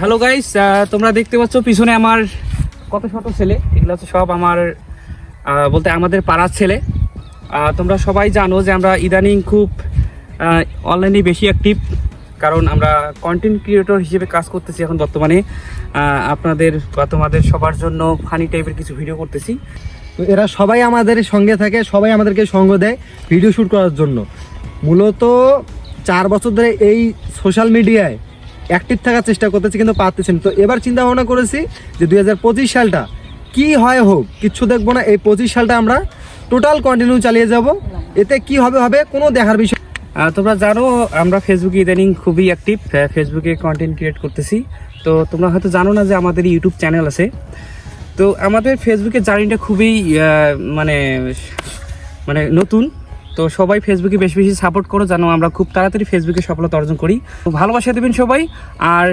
Hello guys, তোমরা দেখতে পাচ্ছ পিছনে আমার কত শত ছেলে। এগুলো হচ্ছে সব আমার বলতে আমাদের পাড়ার ছেলে। তোমরা সবাই জানো যে আমরা ইদানিং খুব অনলাইনে বেশি অ্যাক্টিভ, কারণ আমরা কন্টেন্ট ক্রিয়েটর হিসেবে কাজ করতেছি এখন বর্তমানে। আপনাদের বা তোমাদের সবার জন্য ফানি টাইপের কিছু ভিডিও করতেছি। তো এরা সবাই আমাদের সঙ্গে থাকে, সবাই আমাদেরকে সঙ্গ দেয় ভিডিও শ্যুট করার জন্য। মূলত 4 বছর ধরে এই সোশ্যাল মিডিয়ায় অ্যাক্টিভ থাকার চেষ্টা করতেছি, কিন্তু পারতেছি না। তো এবার চিন্তা ভাবনা করেছি যে 2025 সালটা কি হয় হোক, কিচ্ছু দেখবো না। এই 25 সালটা আমরা টোটাল কন্টিনিউ চালিয়ে যাব। এতে কি হবে হবে কোনো দেখার বিষয়। তোমরা জানো আমরা ফেসবুকে ইদানিং খুবই অ্যাক্টিভ, ফেসবুকে কন্টেন্ট ক্রিয়েট করতেছি। তো তোমরা হয়তো জানো না যে আমাদের ইউটিউব চ্যানেল আছে। তো আমাদের ফেসবুকের জার্নিটা খুবই মানে নতুন। তো সবাই ফেসবুকে বেশি বেশি সাপোর্ট করো, জানো আমরা খুব তাড়াতাড়ি ফেসবুকে সফলতা অর্জন করি। তো ভালোবাসা দেবেন সবাই। আর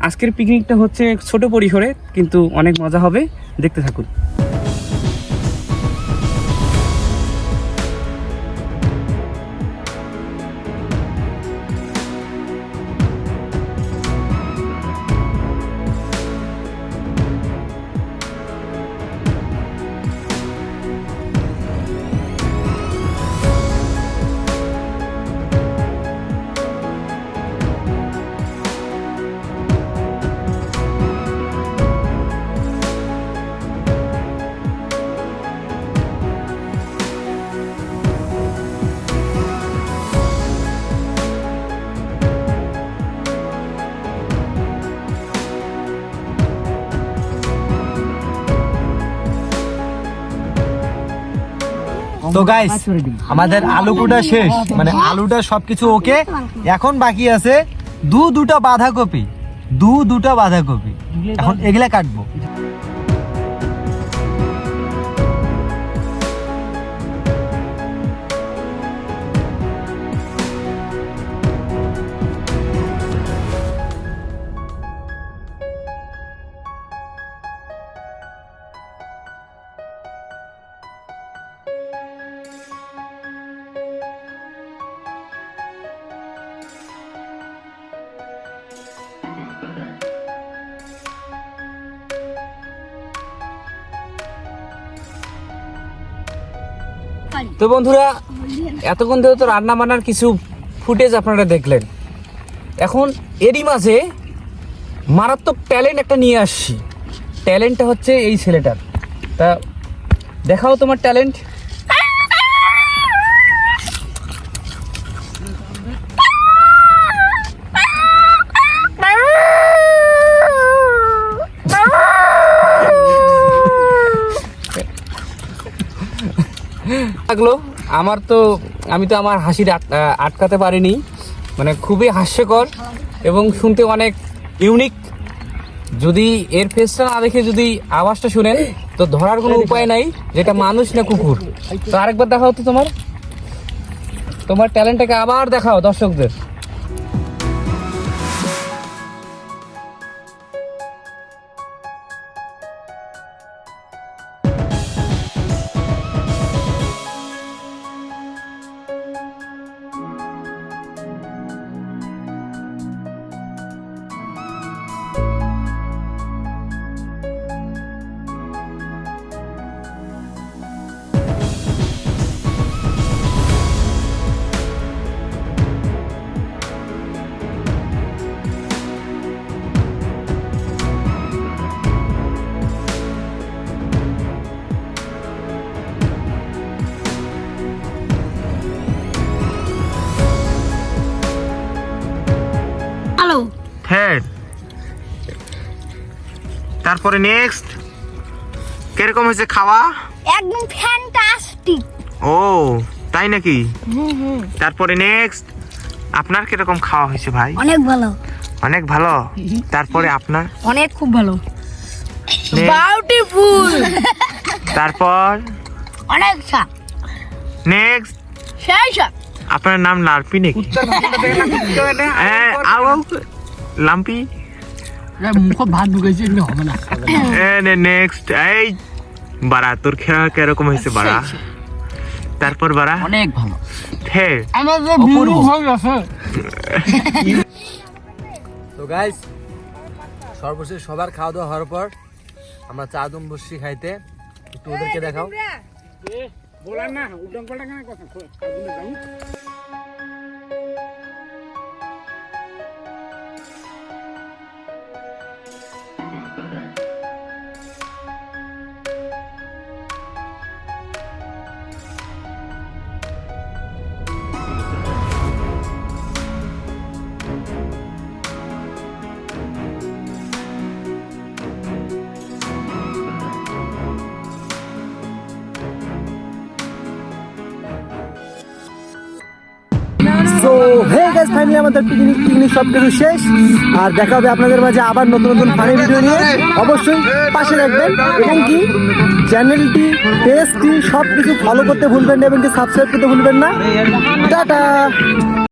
আজকের পিকনিকটা হচ্ছে ছোট পরিসরে, কিন্তু অনেক মজা হবে, দেখতে থাকুন। তো গাইস, আমাদের আলু কুটা শেষ, মানে আলুটা সবকিছু ওকে। এখন বাকি আছে দুটা বাঁধাকপি, দুটা বাঁধাকপি। এখন এগুলা কাটবো। তো বন্ধুরা, এতক্ষণ ধরে তো রান্না বান্নার কিছু ফুটেজ আপনারা দেখলেন। এখন এরই মাঝে মারাত্মক ট্যালেন্ট একটা নিয়ে আসছি। ট্যালেন্টটা হচ্ছে এই ছেলেটার। তা দেখাও তোমার ট্যালেন্ট। লাগলো আমি তো আমার হাসির আটকাতে পারিনি। মানে খুবই হাস্যকর এবং শুনতে অনেক ইউনিক। যদি এর ফেসটা না দেখে যদি আওয়াজটা শুনেন তো ধরার কোনো উপায় নাই যেটা মানুষ না কুকুর। তো আরেকবার দেখাও তো তোমার ট্যালেন্টটাকে আবার দেখাও দর্শকদের। হ্যাঁ, তারপরে নেক্সট কিরকম হয়েছে খাওয়া? একদম ফ্যান্টাস্টিক। ও তাই নাকি? তারপরে নেক্সট আপনার কিরকম খাওয়া হয়েছে ভাই? অনেক ভালো। অনেক ভালো। তারপরে আপনার? অনেক খুব ভালো। বিউটিফুল। তারপর অনেক স্বাদ। নেক্সট সেই স্বাদ। আপনার নাম লারপি নাকি? হ্যাঁ, আও লাম্পি। মুখে ভাত ঢুকেছে, এগুলো হবে না। নেক্সট এই বাড়া, তোর খেয়া কিরকম হয়েছে বাড়া? তারপর বাড়া? অনেক ভালো। হ্যাঁ, আমাদের ভিডিও হয়ে গেছে। তো গাইস, সর্বশেষ সবার খাওয়া দাওয়া হওয়ার পর আমরা চা দুম বসছি খাইতে। একটু ওদেরকে দেখাও। বলার না উল্টাং পাল্টাং কথা। সো হে গাইস, ফাইনালি আমাদের পিকনিক সব কিছু শেষ। আর দেখা হবে আপনাদের মাঝে আবার নতুন নতুন ফানি ভিডিও নিয়ে। অবশ্যই পাশে রাখবেন এবং কি চ্যানেলটি, পেজটি সব কিছু ফলো করতে ভুলবেন না এবং কি সাবস্ক্রাইব করতে ভুলবেন না। টাটা।